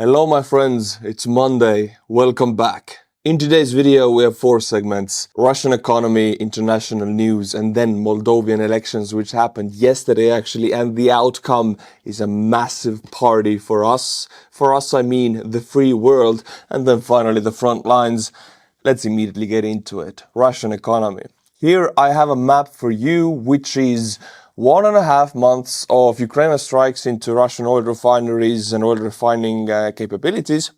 Hello my friends, it's Monday, welcome back. In today's video we have 4 segments: Russian economy, international news, and then Moldovan elections which happened yesterday actually, and the outcome is a massive party for us. For us I mean the free world, and then finally the front lines. Let's immediately get into it. Russian economy. Here I have a map for you which is 1.5 months of Ukrainian strikes into Russian oil refineries and oil refining capabilities.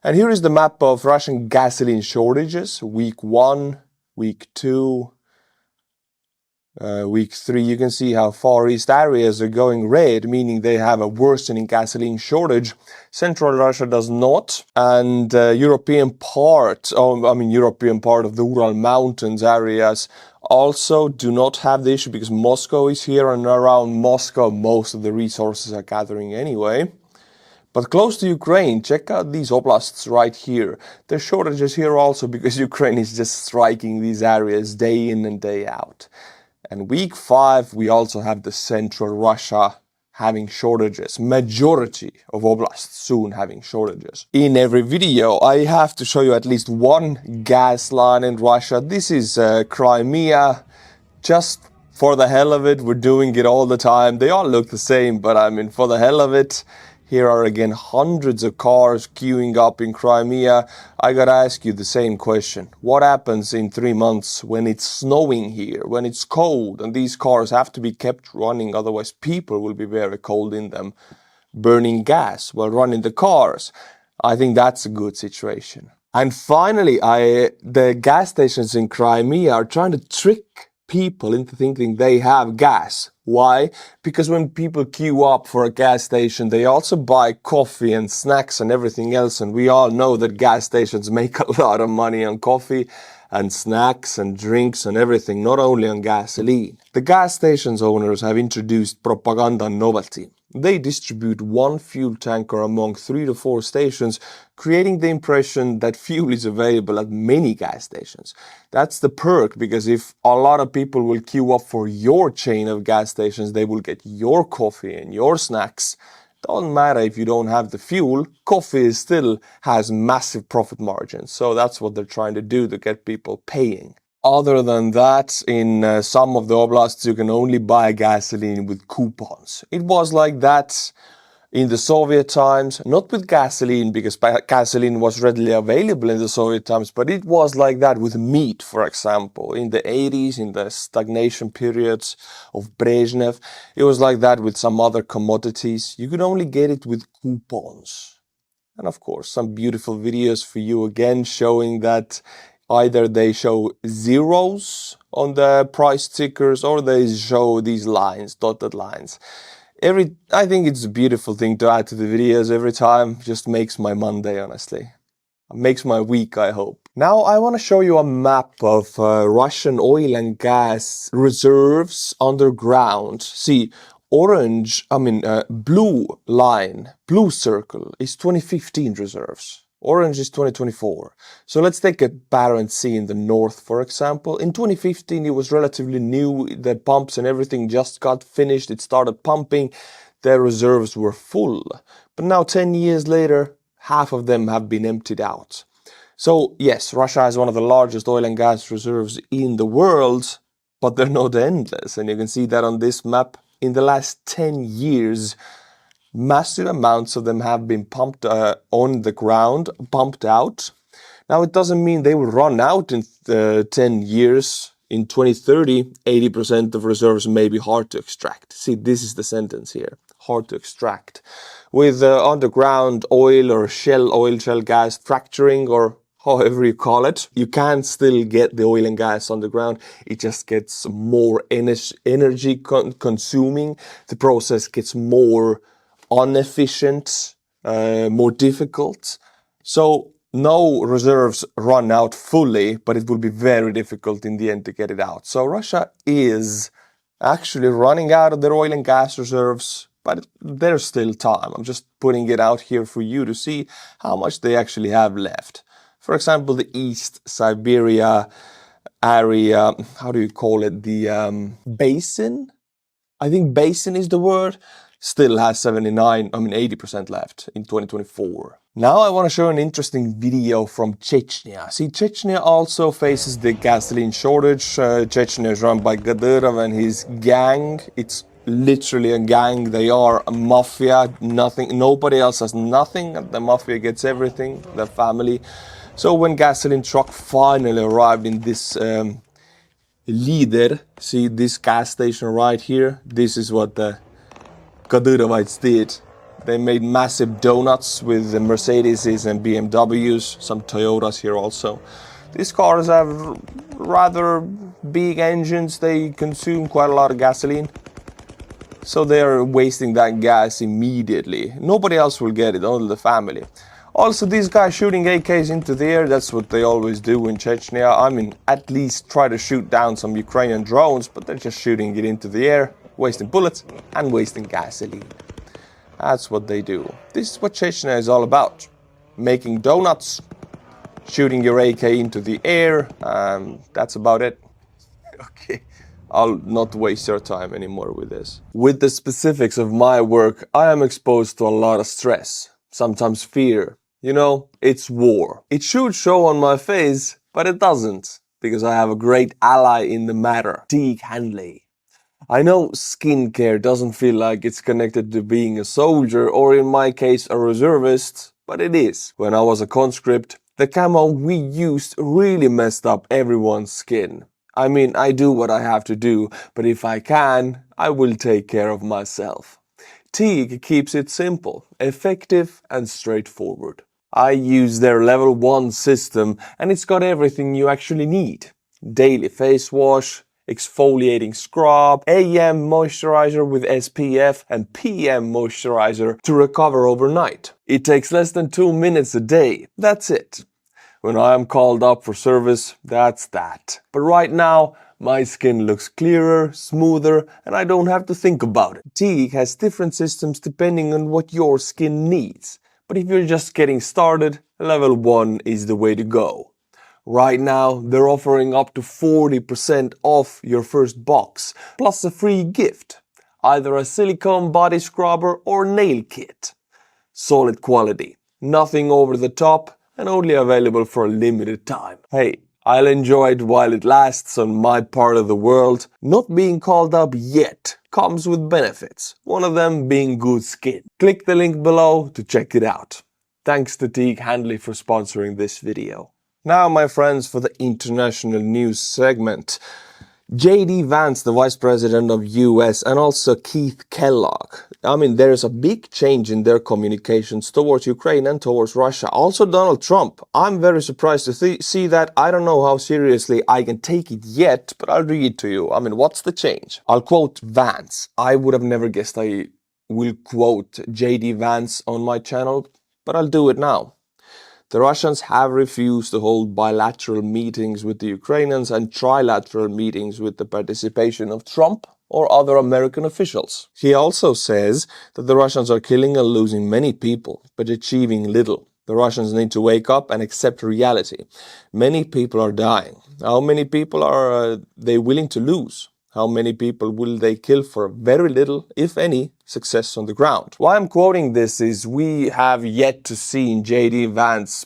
And here is the map of Russian gasoline shortages, week 1, week 2, week 3. You can see how Far East areas are going red, meaning they have a worsening gasoline shortage. Central Russia does not. And European part of the Ural Mountains areas also do not have the issue because Moscow is here, and around Moscow most of the resources are gathering anyway. But close to Ukraine, check out these oblasts right here. There's shortages here also because Ukraine is just striking these areas day in and day out. And week 5, we also have the central Russia having shortages. Majority of oblasts soon having shortages. In every video, I have to show you at least one gas line in Russia. This is Crimea. Just for the hell of it, we're doing it all the time. They all look the same, but I mean, for the hell of it, here are again hundreds of cars queuing up in Crimea. I gotta ask you the same question. What happens in 3 months when it's snowing here, when it's cold, and these cars have to be kept running, otherwise people will be very cold in them, burning gas while running the cars? I think that's a good situation. And finally, the gas stations in Crimea are trying to trick people into thinking they have gas. Why? Because when people queue up for a gas station, they also buy coffee and snacks and everything else. And we all know that gas stations make a lot of money on coffee and snacks and drinks and everything, not only on gasoline. The gas stations owners have introduced propaganda novelty. They distribute one fuel tanker among 3 to 4 stations, creating the impression that fuel is available at many gas stations. That's the perk, because if a lot of people will queue up for your chain of gas stations, they will get your coffee and your snacks. Doesn't matter if you don't have the fuel, coffee still has massive profit margins. So that's what they're trying to do to get people paying. Other than that, in some of the oblasts, you can only buy gasoline with coupons. It was like that in the Soviet times, not with gasoline, because gasoline was readily available in the Soviet times, but it was like that with meat, for example. In the 80s, in the stagnation periods of Brezhnev, it was like that with some other commodities. You could only get it with coupons. And of course, some beautiful videos for you again showing that either they show zeros on the price tickers or they show these lines, dotted lines. I think it's a beautiful thing to add to the videos every time. Just makes my Monday, honestly. Makes my week, I hope. Now I want to show you a map of Russian oil and gas reserves underground. See, blue line, blue circle is 2015 reserves. Orange is 2024. So let's take a Barents Sea in the north, for example. In 2015, it was relatively new. The pumps and everything just got finished. It started pumping. Their reserves were full. But now 10 years later, half of them have been emptied out. So yes, Russia has one of the largest oil and gas reserves in the world, but they're not endless. And you can see that on this map. In the last 10 years, massive amounts of them have been pumped on the ground, pumped out. Now, it doesn't mean they will run out in 10 years. In 2030, 80% of reserves may be hard to extract. See, this is the sentence here. Hard to extract. With underground oil or oil shell gas fracturing, or however you call it, you can still get the oil and gas underground. It just gets more energy consuming. The process gets more inefficient, more difficult. So no reserves run out fully, but it will be very difficult in the end to get it out. So Russia is actually running out of their oil and gas reserves, but there's still time. I'm just putting it out here for you to see how much they actually have left. For example, the East Siberia area, how do you call it? The basin? I think basin is the word. Still has 80% left in 2024. Now I want to show an interesting video from Chechnya. See, Chechnya also faces the gasoline shortage. Chechnya is run by Kadyrov and his gang. It's literally a gang. They are a mafia. Nothing, nobody else has nothing. The mafia gets everything, the family. So when gasoline truck finally arrived in this Lider, see this gas station right here, this is what the Kadyrovites did. They made massive donuts with the Mercedes and BMWs, some Toyotas here also. These cars have rather big engines, they consume quite a lot of gasoline. So they are wasting that gas immediately. Nobody else will get it, only the family. Also, these guys shooting AKs into the air, that's what they always do in Chechnya. I mean, at least try to shoot down some Ukrainian drones, but they're just shooting it into the air, wasting bullets and wasting gasoline. That's what they do. This is what Chechnya is all about. Making donuts, shooting your AK into the air, that's about it. Okay, I'll not waste your time anymore with this. With the specifics of my work, I am exposed to a lot of stress, sometimes fear. You know, it's war. It should show on my face, but it doesn't, because I have a great ally in the matter, Teague Hanley. I know skincare doesn't feel like it's connected to being a soldier or in my case a reservist, but it is. When I was a conscript, the camo we used really messed up everyone's skin. I mean, I do what I have to do, but if I can, I will take care of myself. Teague keeps it simple, effective and straightforward. I use their level 1 system and it's got everything you actually need. Daily face wash, exfoliating scrub, AM moisturizer with SPF and PM moisturizer to recover overnight. It takes less than 2 minutes a day. That's it. When I am called up for service, that's that. But right now, my skin looks clearer, smoother, and I don't have to think about it. Teague has different systems depending on what your skin needs. But if you're just getting started, level 1 is the way to go. Right now, they're offering up to 40% off your first box, plus a free gift. Either a silicone body scrubber or nail kit. Solid quality, nothing over the top, and only available for a limited time. Hey, I'll enjoy it while it lasts on my part of the world. Not being called up yet comes with benefits, one of them being good skin. Click the link below to check it out. Thanks to Teague Hanley for sponsoring this video. Now, my friends, for the international news segment. J.D. Vance, the Vice President of U.S., and also Keith Kellogg. I mean, there's a big change in their communications towards Ukraine and towards Russia. Also Donald Trump. I'm very surprised to see that. I don't know how seriously I can take it yet, but I'll read it to you. I mean, what's the change? I'll quote Vance. I would have never guessed I will quote J.D. Vance on my channel, but I'll do it now. The Russians have refused to hold bilateral meetings with the Ukrainians and trilateral meetings with the participation of Trump or other American officials. He also says that the Russians are killing and losing many people, but achieving little. The Russians need to wake up and accept reality. Many people are dying. How many people are they willing to lose? How many people will they kill for very little, if any, success on the ground? Why I'm quoting this is we have yet to see J.D. Vance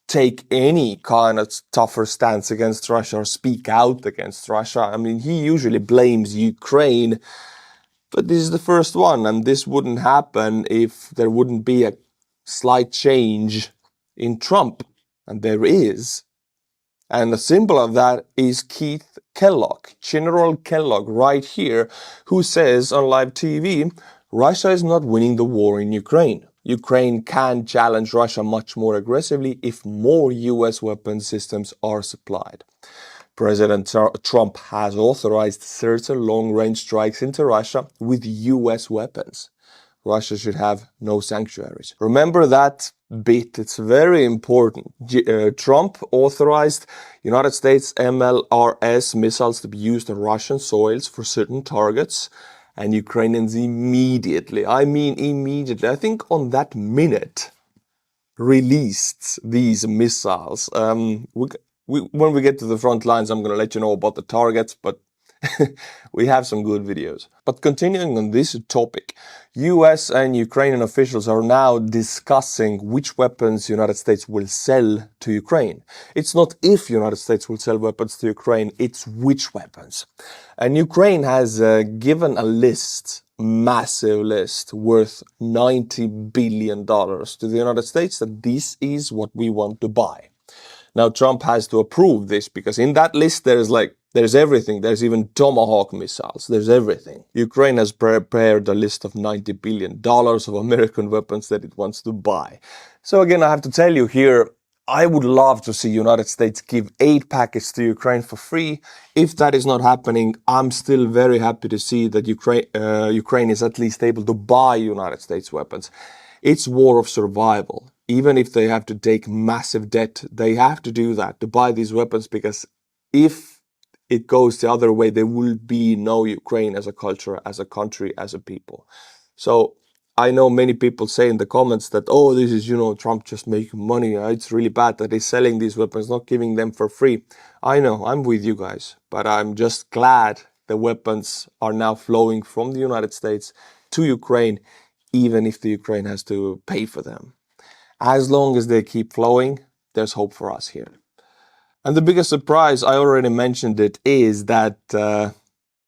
take any kind of tougher stance against Russia or speak out against Russia. I mean, he usually blames Ukraine, but this is the first one, and this wouldn't happen if there wouldn't be a slight change in Trump, and there is. And a symbol of that is Keith Kellogg, General Kellogg right here, who says on live TV, Russia is not winning the war in Ukraine. Ukraine can challenge Russia much more aggressively if more US weapon systems are supplied. President Trump has authorized certain long-range strikes into Russia with US weapons. Russia should have no sanctuaries. Remember that bit, it's very important. Trump authorized United States MLRS missiles to be used on Russian soils for certain targets, and Ukrainians immediately, I think on that minute, released these missiles. When we get to the front lines, I'm going to let you know about the targets, but We have some good videos. But continuing on this topic, US and Ukrainian officials are now discussing which weapons the United States will sell to Ukraine. It's not if the United States will sell weapons to Ukraine, it's which weapons. And Ukraine has given a list, massive list, worth $90 billion to the United States, that this is what we want to buy. Now Trump has to approve this, because in that list there's everything. There's even Tomahawk missiles. There's everything. Ukraine has prepared a list of $90 billion of American weapons that it wants to buy. So again, I have to tell you here, I would love to see United States give 8 packets to Ukraine for free. If that is not happening, I'm still very happy to see that Ukraine is at least able to buy United States weapons. It's war of survival. Even if they have to take massive debt, they have to do that to buy these weapons, because if it goes the other way, there will be no Ukraine as a culture, as a country, as a people. So I know many people say in the comments that, oh, this is, Trump just making money. It's really bad that he's selling these weapons, not giving them for free. I know, I'm with you guys, but I'm just glad the weapons are now flowing from the United States to Ukraine, even if the Ukraine has to pay for them. As long as they keep flowing, there's hope for us here. And the biggest surprise, I already mentioned it, is that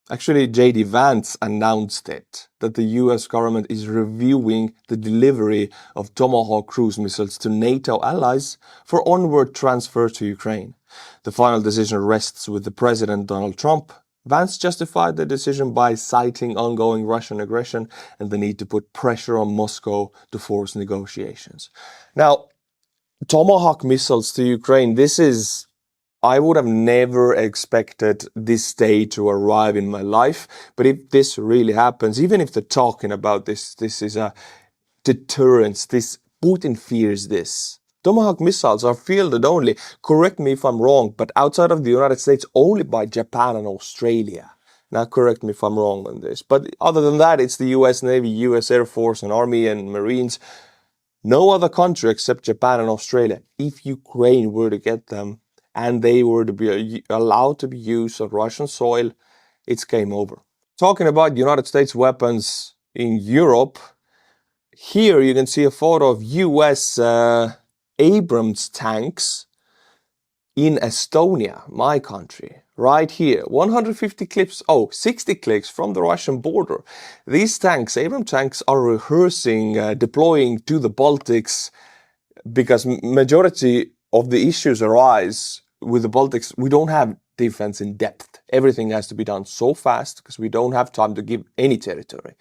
actually J.D. Vance announced it, that the US government is reviewing the delivery of Tomahawk cruise missiles to NATO allies for onward transfer to Ukraine. The final decision rests with the President Donald Trump. Vance justified the decision by citing ongoing Russian aggression and the need to put pressure on Moscow to force negotiations. Now, Tomahawk missiles to Ukraine, I would have never expected this day to arrive in my life. But if this really happens, even if they're talking about this is a deterrence. Putin fears this. Tomahawk missiles are fielded only, correct me if I'm wrong, but outside of the United States only by Japan and Australia. Now correct me if I'm wrong on this. But other than that, it's the US Navy, US Air Force and Army and Marines. No other country except Japan and Australia. If Ukraine were to get them and they were to be allowed to be used on Russian soil, it's game over. Talking about United States weapons in Europe, here you can see a photo of US Abrams tanks in Estonia, my country, right here. 150 clips, 60 clips from the Russian border. These tanks, Abrams tanks, are rehearsing deploying to the Baltics, because majority of the issues arise with the Baltics. We don't have defense in depth. Everything has to be done so fast because we don't have time to give any territory.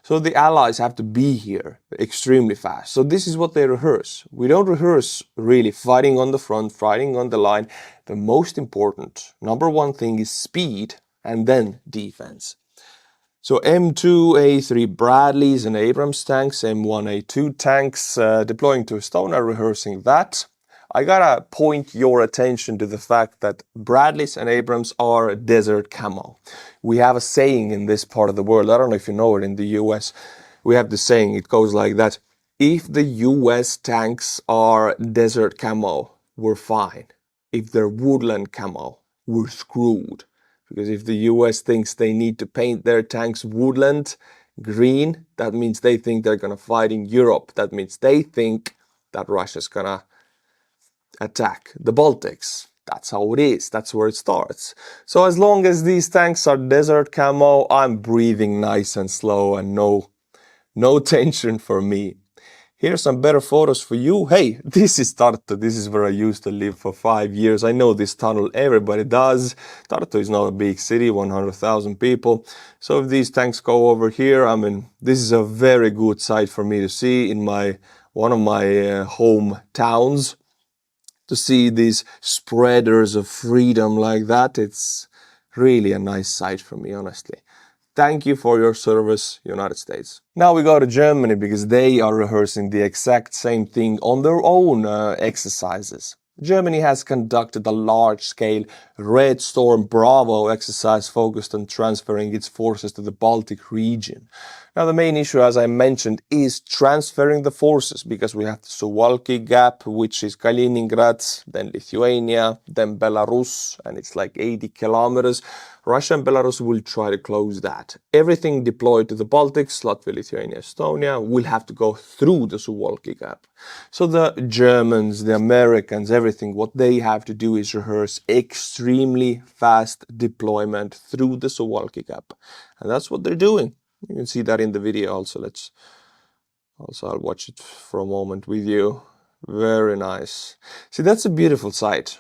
So the allies have to be here extremely fast. So this is what they rehearse. We don't rehearse really fighting on the front, fighting on the line. The most important, number one thing is speed and then defense. So M2A3 Bradleys and Abrams tanks, M1A2 tanks deploying to Estonia, rehearsing that. I gotta point your attention to the fact that Bradleys and Abrams are desert camo. We have a saying in this part of the world, I don't know if you know it, in the US, we have the saying, it goes like that: if the US tanks are desert camo, we're fine. If they're woodland camo, we're screwed. Because if the US thinks they need to paint their tanks woodland green, that means they think they're gonna fight in Europe. That means they think that Russia's gonna attack the Baltics. That's how it is. That's where it starts. So as long as these tanks are desert camo, I'm breathing nice and slow and no tension for me. Here's some better photos for you. Hey, this is Tartu. This is where I used to live for 5 years. I know this tunnel, everybody does. Tartu is not a big city, 100,000 people. So if these tanks go over here, this is a very good sight for me to see in one of my hometowns. To see these spreaders of freedom like that, it's really a nice sight for me, honestly. Thank you for your service, United States. Now we go to Germany, because they are rehearsing the exact same thing on their own exercises. Germany has conducted a large-scale Red Storm Bravo exercise focused on transferring its forces to the Baltic region. Now, the main issue, as I mentioned, is transferring the forces, because we have the Suwalki Gap, which is Kaliningrad, then Lithuania, then Belarus, and it's like 80 kilometers. Russia and Belarus will try to close that. Everything deployed to the Baltics, Latvia, Lithuania, Estonia, will have to go through the Suwalki Gap. So the Germans, the Americans, everything, what they have to do is rehearse extremely fast deployment through the Suwalki Gap. And that's what they're doing. You can see that in the video also. I'll watch it for a moment with you. Very nice. See, that's a beautiful sight.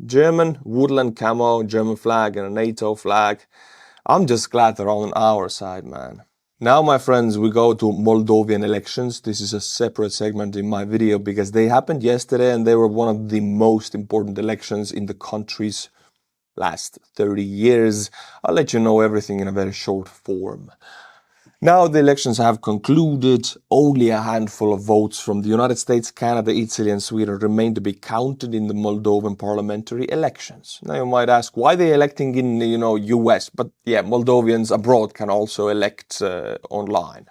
German woodland camo, German flag and a NATO flag. I'm just glad they're on our side, man. Now, my friends, we go to Moldovan elections. This is a separate segment in my video because they happened yesterday and they were one of the most important elections in the country's last 30 years. I'll let you know everything in a very short form. Now the elections have concluded. Only a handful of votes from the United States, Canada, Italy and Sweden remain to be counted in the Moldovan parliamentary elections. Now you might ask, why they're electing in, US? But yeah, Moldovians abroad can also elect online.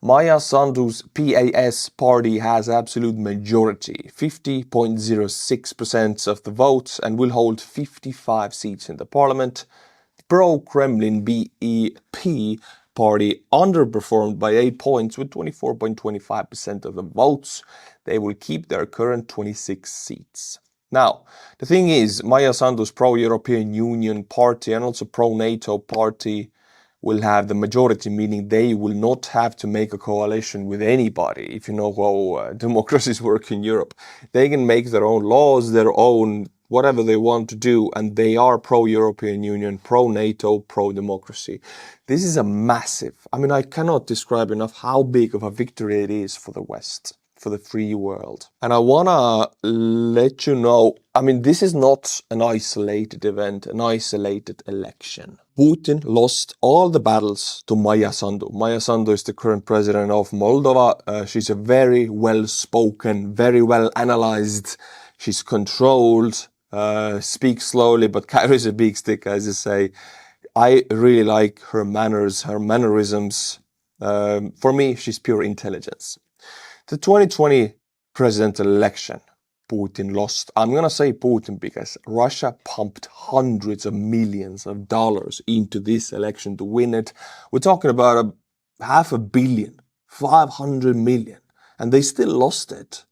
Maia Sandu's PAS party has absolute majority, 50.06% of the votes, and will hold 55 seats in the parliament. Pro-Kremlin BEP party underperformed by 8 points with 24.25% of the votes. They will keep their current 26 seats. Now, the thing is, Maia Sandu's pro-European Union party and also pro-NATO party will have the majority, meaning they will not have to make a coalition with anybody. If you know how democracies work in Europe, they can make their own laws, their own whatever they want to do, and they are pro-European Union, pro-NATO, pro-democracy. This is a massive, I cannot describe enough how big of a victory it is for the West, for the free world. And I wanna let you know, this is not an isolated event, an isolated election. Putin lost all the battles to Maia Sandu. Maia Sandu is the current president of Moldova. She's a very well-spoken, very well-analyzed, she's controlled, speaks slowly but carries a big stick, as you say. I really like her manners, her mannerisms. For me, she's pure intelligence. The 2020 presidential election, Putin lost. I'm going to say Putin because Russia pumped hundreds of millions of dollars into this election to win it. We're talking about $500 million, 500 million, and they still lost it.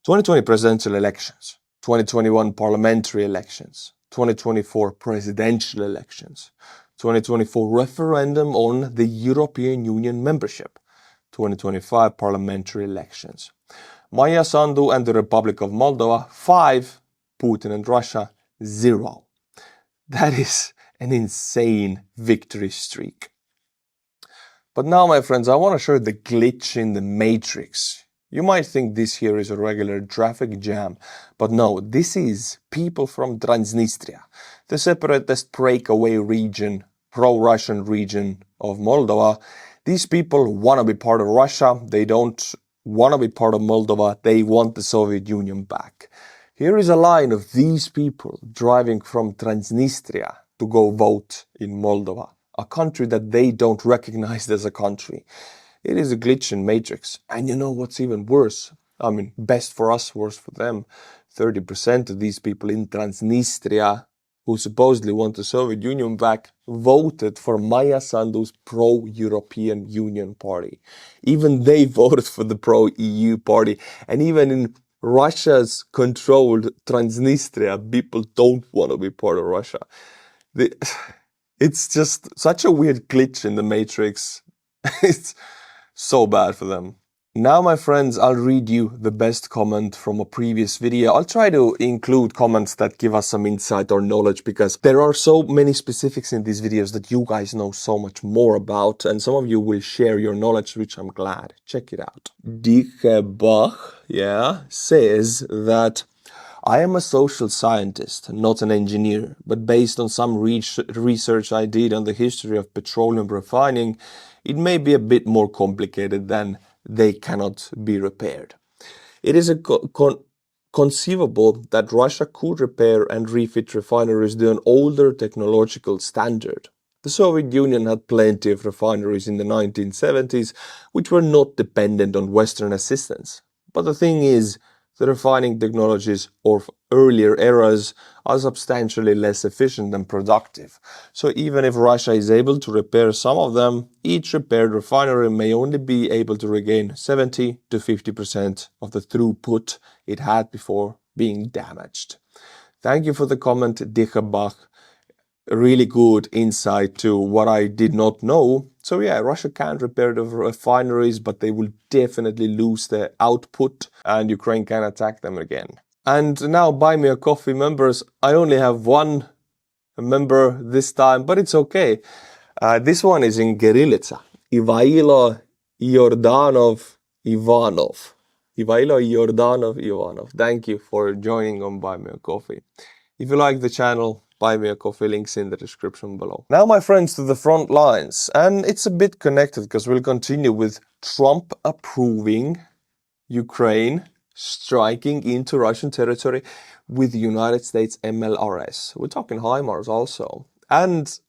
2020 presidential elections, 2021 parliamentary elections, 2024 presidential elections, 2024 referendum on the European Union membership, 2025 parliamentary elections. Maia Sandu and the Republic of Moldova, 5. Putin and Russia, 0. That is an insane victory streak. But now, my friends, I want to show you the glitch in the matrix. You might think this here is a regular traffic jam, but no, this is people from Transnistria, the separatist breakaway region, pro-Russian region of Moldova. These people want to be part of Russia. They don't want to be part of Moldova. They want the Soviet Union back. Here is a line of these people driving from Transnistria to go vote in Moldova, a country that they don't recognize as a country. It is a glitch in matrix. And you know what's even worse? Best for us, worse for them. 30% of these people in Transnistria, who supposedly want the Soviet Union back, voted for Maia Sandu's pro-European Union party. Even they voted for the pro-EU party. And even in Russia's controlled Transnistria, people don't want to be part of Russia. It's just such a weird glitch in the matrix. It's so bad for them. Now, my friends, I'll read you the best comment from a previous video. I'll try to include comments that give us some insight or knowledge because there are so many specifics in these videos that you guys know so much more about, and some of you will share your knowledge, which I'm glad. Check it out. Dichebach, says that I am a social scientist, not an engineer, but based on some research I did on the history of petroleum refining, it may be a bit more complicated than they cannot be repaired. It is conceivable that Russia could repair and refit refineries to an older technological standard. The Soviet Union had plenty of refineries in the 1970s, which were not dependent on Western assistance. But the thing is, the refining technologies of earlier eras are substantially less efficient and productive. So even if Russia is able to repair some of them, each repaired refinery may only be able to regain 70 to 50% of the throughput it had before being damaged. Thank you for the comment, Dichabach. A really good insight to what I did not know. So yeah, Russia can't repair the refineries, but they will definitely lose their output and Ukraine can attack them again. And now Buy Me a Coffee members, I only have one member this time, but it's okay. This one is in Kirillitsa. Ivailo Yordanov Ivanov. Ivailo Yordanov Ivanov. Thank you for joining on Buy Me a Coffee. If you like the channel, Buy Me a Coffee, links in the description below. Now, my friends, to the front lines. And it's a bit connected because we'll continue with Trump approving Ukraine striking into Russian territory with the United States MLRS. We're talking HIMARS also. And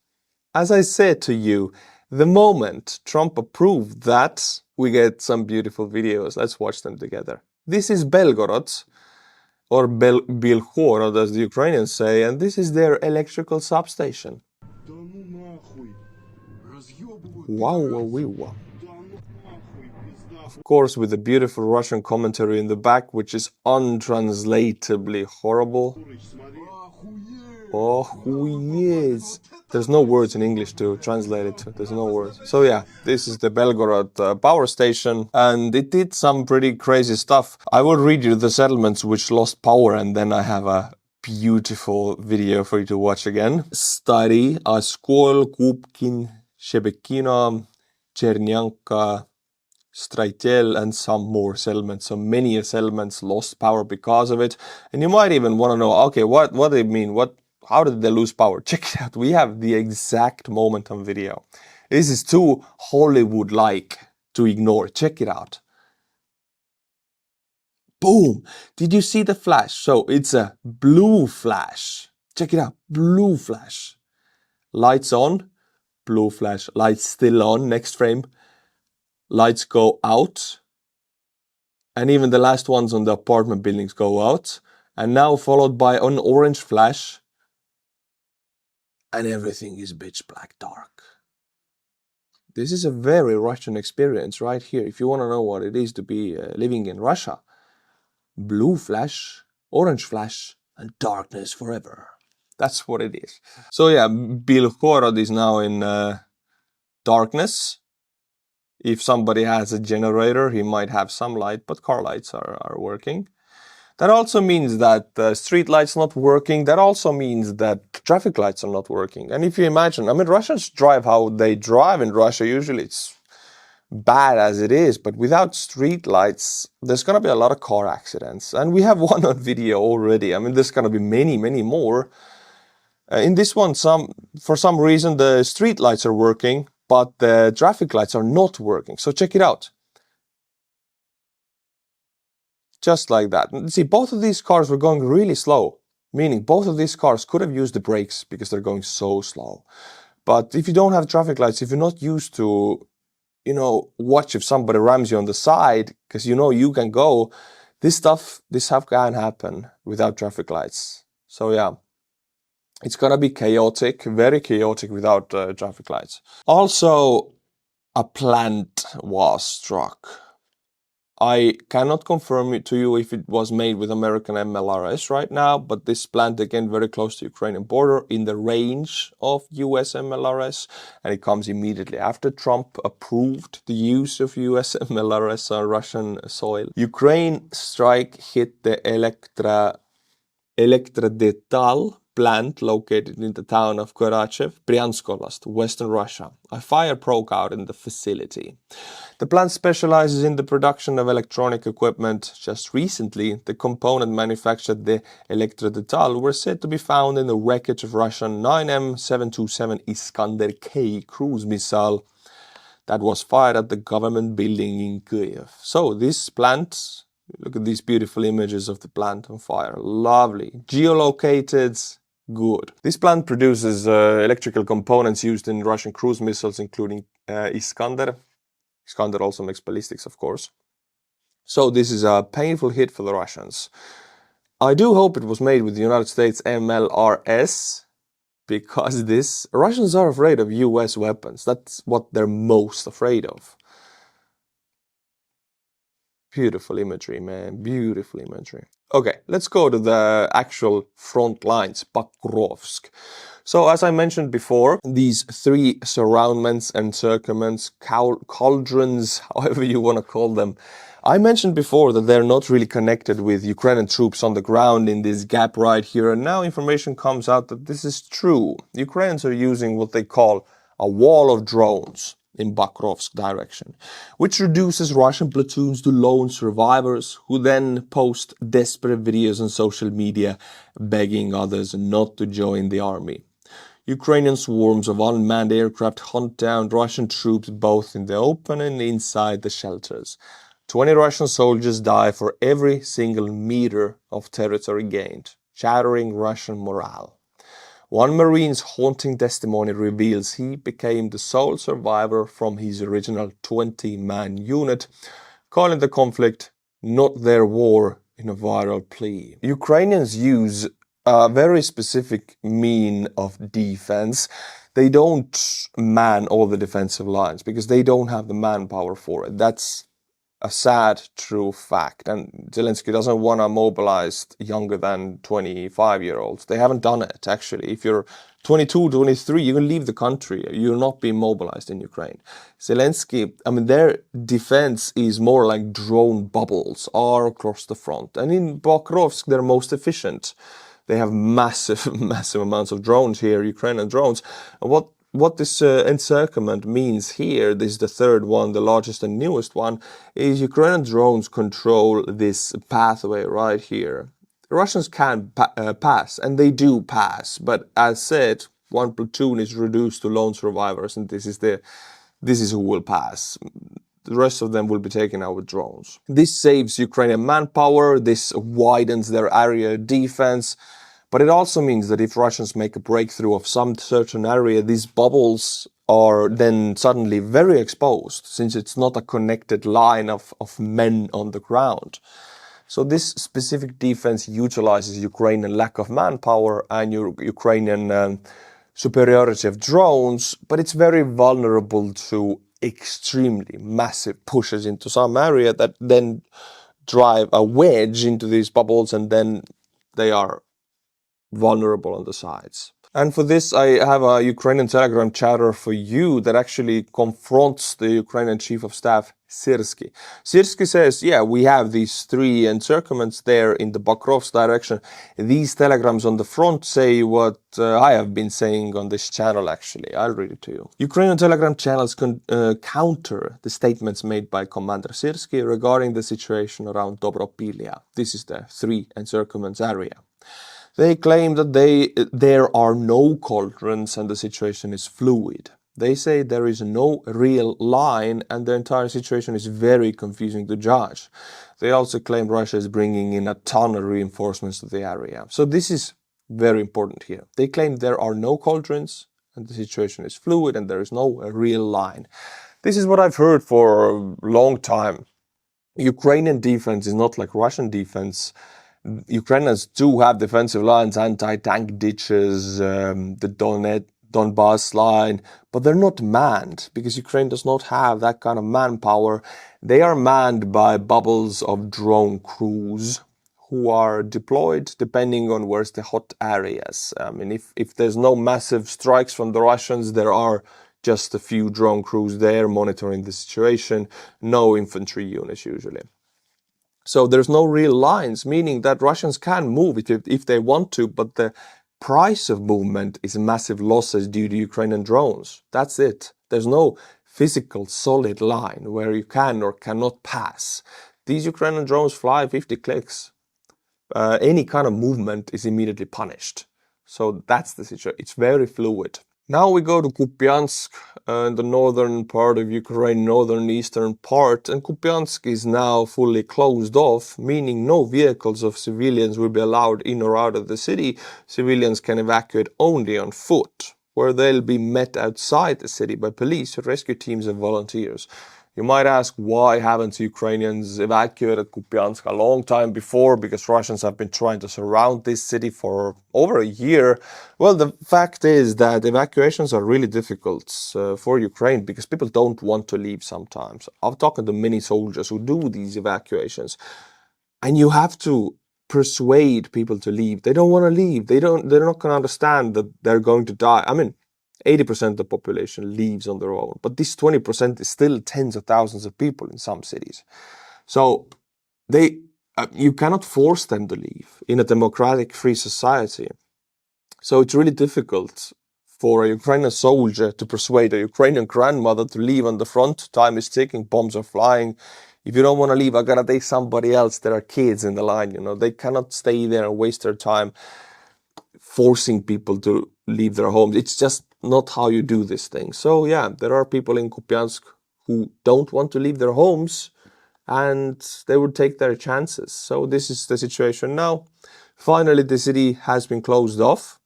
as I said to you, the moment Trump approved that, we get some beautiful videos. Let's watch them together. This is Belgorod, or Belgorod as the Ukrainians say, and this is their electrical substation. Wow, wow. Of course, with the beautiful Russian commentary in the back, which is untranslatably horrible. Oh, yes. There's no words in English to translate it to. There's no words. So yeah, this is the Belgorod power station, and it did some pretty crazy stuff. I will read you the settlements which lost power, and then I have a beautiful video for you to watch again. Stary, Oskol, Kupkin, Shebekino, Chernyanka, Straitel, and some more settlements. So many settlements lost power because of it. And you might even want to know, okay, what do they mean? How did they lose power? Check it out. We have the exact moment on video. This is too Hollywood-like to ignore. Check it out. Boom! Did you see the flash? So it's a blue flash. Check it out. Blue flash. Lights on. Blue flash. Lights still on. Next frame. Lights go out. And even the last ones on the apartment buildings go out. And now followed by an orange flash. And everything is pitch black dark. This is a very Russian experience right here. If you want to know what it is to be living in Russia. Blue flash, orange flash, and darkness forever. That's what it is. So yeah, Belgorod is now in darkness. If somebody has a generator, he might have some light, but car lights are working. That also means that street lights not working. That also means that traffic lights are not working. And if you imagine, I mean, Russians drive how they drive in Russia. Usually it's bad as it is, but without street lights, there's going to be a lot of car accidents. And we have one on video already. I mean, there's going to be many, many more. In this one, for some reason, the street lights are working, but the traffic lights are not working. So check it out. Just like that. See, both of these cars were going really slow, meaning both of these cars could have used the brakes because they're going so slow. But if you don't have traffic lights, if you're not used to, watch if somebody rams you on the side, because you can go, this stuff can happen without traffic lights. So yeah, it's gonna be chaotic, very chaotic without traffic lights. Also, a plant was struck. I cannot confirm it to you if it was made with American MLRS right now, but this plant, again, very close to Ukrainian border, in the range of US MLRS, and it comes immediately after Trump approved the use of US MLRS on Russian soil. Ukraine strike hit the Elektrodetal plant located in the town of Korachev, Bryansk Oblast, Western Russia. A fire broke out in the facility. The plant specializes in the production of electronic equipment. Just recently, the component manufactured, the Elektrodetal, were said to be found in the wreckage of Russian 9M727 Iskander-K cruise missile that was fired at the government building in Kyiv. So this plant, look at these beautiful images of the plant on fire. Lovely. Geolocated, Good. This plant produces electrical components used in Russian cruise missiles, including Iskander. Iskander also makes ballistics, of course. So this is a painful hit for the Russians. I do hope it was made with the United States MLRS, because Russians are afraid of US weapons. That's what they're most afraid of. Beautiful imagery, man. Beautiful imagery. Okay, let's go to the actual front lines, Pokrovsk. So as I mentioned before, these three surroundments, encirclements, cauldrons, however you want to call them, I mentioned before that they're not really connected with Ukrainian troops on the ground in this gap right here, and now information comes out that this is true. Ukrainians are using what they call a wall of drones in Pokrovsk direction, which reduces Russian platoons to lone survivors who then post desperate videos on social media begging others not to join the army. Ukrainian swarms of unmanned aircraft hunt down Russian troops both in the open and inside the shelters. 20 Russian soldiers die for every single meter of territory gained, shattering Russian morale. One Marine's haunting testimony reveals he became the sole survivor from his original 20-man unit, calling the conflict not their war in a viral plea. Ukrainians use a very specific mean of defense. They don't man all the defensive lines because they don't have the manpower for it. That's a sad, true fact. And Zelensky doesn't want to mobilize younger than 25-year-olds. They haven't done it, actually. If you're 22, 23, you can leave the country. You're not being mobilized in Ukraine. Zelensky, their defense is more like drone bubbles all across the front. And in Pokrovsk, they're most efficient. They have massive, massive amounts of drones here, Ukrainian drones. And what this encirclement means here, this is the third one, the largest and newest one, is Ukrainian drones control this pathway right here. The Russians can pass, and they do pass, but as said, one platoon is reduced to lone survivors, and this is who will pass. The rest of them will be taken out with drones. This saves Ukrainian manpower, this widens their area defense, but it also means that if Russians make a breakthrough of some certain area, these bubbles are then suddenly very exposed, since it's not a connected line of men on the ground. So this specific defense utilizes Ukrainian lack of manpower and Ukrainian superiority of drones, but it's very vulnerable to extremely massive pushes into some area that then drive a wedge into these bubbles, and then they are vulnerable on the sides. And for this, I have a Ukrainian Telegram chatter for you that actually confronts the Ukrainian Chief of Staff, Syrsky. Syrsky says, yeah, we have these three encirclements there in the Pokrovsk direction. These telegrams on the front say what I have been saying on this channel, actually. I'll read it to you. Ukrainian Telegram channels counter the statements made by Commander Syrsky regarding the situation around Dobropilia. This is the three encirclements area. They claim that there are no cauldrons and the situation is fluid. They say there is no real line and the entire situation is very confusing to judge. They also claim Russia is bringing in a ton of reinforcements to the area. So this is very important here. They claim there are no cauldrons and the situation is fluid and there is no real line. This is what I've heard for a long time. Ukrainian defense is not like Russian defense. Ukrainians do have defensive lines, anti-tank ditches, the Donbass line, but they're not manned because Ukraine does not have that kind of manpower. They are manned by bubbles of drone crews who are deployed depending on where's the hot areas. If there's no massive strikes from the Russians, there are just a few drone crews there monitoring the situation, no infantry units usually. So there's no real lines, meaning that Russians can move if they want to, but the price of movement is massive losses due to Ukrainian drones. That's it. There's no physical solid line where you can or cannot pass. These Ukrainian drones fly 50 clicks. Any kind of movement is immediately punished. So that's the situation. It's very fluid. Now we go to Kupyansk, the northern part of Ukraine, northern eastern part, and Kupyansk is now fully closed off, meaning no vehicles of civilians will be allowed in or out of the city. Civilians can evacuate only on foot, where they'll be met outside the city by police, rescue teams and volunteers. You might ask, why haven't Ukrainians evacuated Kupyansk a long time before? Because Russians have been trying to surround this city for over a year. Well, the fact is that evacuations are really difficult for Ukraine because people don't want to leave sometimes. I've talked to many soldiers who do these evacuations, and you have to persuade people to leave. They don't want to leave. They're not going to understand that they're going to die. I mean, 80% of the population leaves on their own, but this 20% is still tens of thousands of people in some cities. So you cannot force them to leave in a democratic, free society. So it's really difficult for a Ukrainian soldier to persuade a Ukrainian grandmother to leave on the front. Time is ticking, bombs are flying. If you don't want to leave, I gotta take somebody else. There are kids in the line, They cannot stay there and waste their time forcing people to leave their homes. It's just not how you do this thing. So yeah, there are people in Kupyansk who don't want to leave their homes, and they would take their chances. So this is the situation now. Finally, the city has been closed off,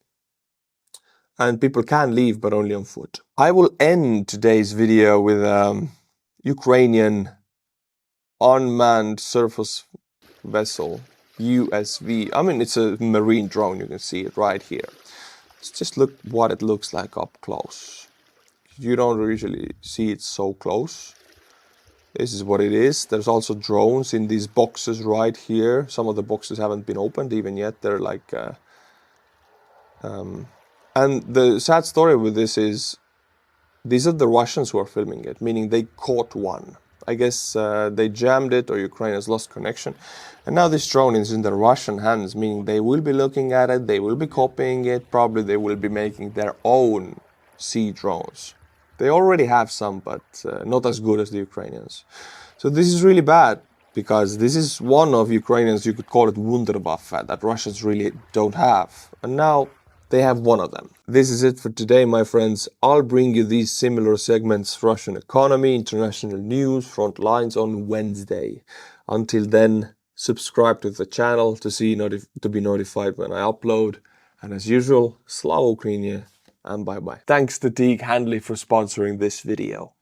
and people can leave, but only on foot. I will end today's video with Ukrainian unmanned surface vessel, USV. I mean, it's a marine drone. You can see it right here. Let's just look what it looks like up close. You don't usually see it so close. This is what it is. There's also drones in these boxes right here. Some of the boxes haven't been opened even yet. They're like... and the sad story with this is, these are the Russians who are filming it, meaning they caught one. I guess they jammed it, or Ukraine has lost connection. And now this drone is in the Russian hands, meaning they will be looking at it, they will be copying it, probably they will be making their own sea drones. They already have some, but not as good as the Ukrainians. So this is really bad, because this is one of Ukrainians, you could call it Wunderwaffe, that Russians really don't have. And now they have one of them. This is it for today, my friends. I'll bring you these similar segments, Russian economy, international news, Frontlines, on Wednesday. Until then, subscribe to the channel to be notified when I upload. And as usual, Slava Ukraini, and bye-bye. Thanks to Teague Handley for sponsoring this video.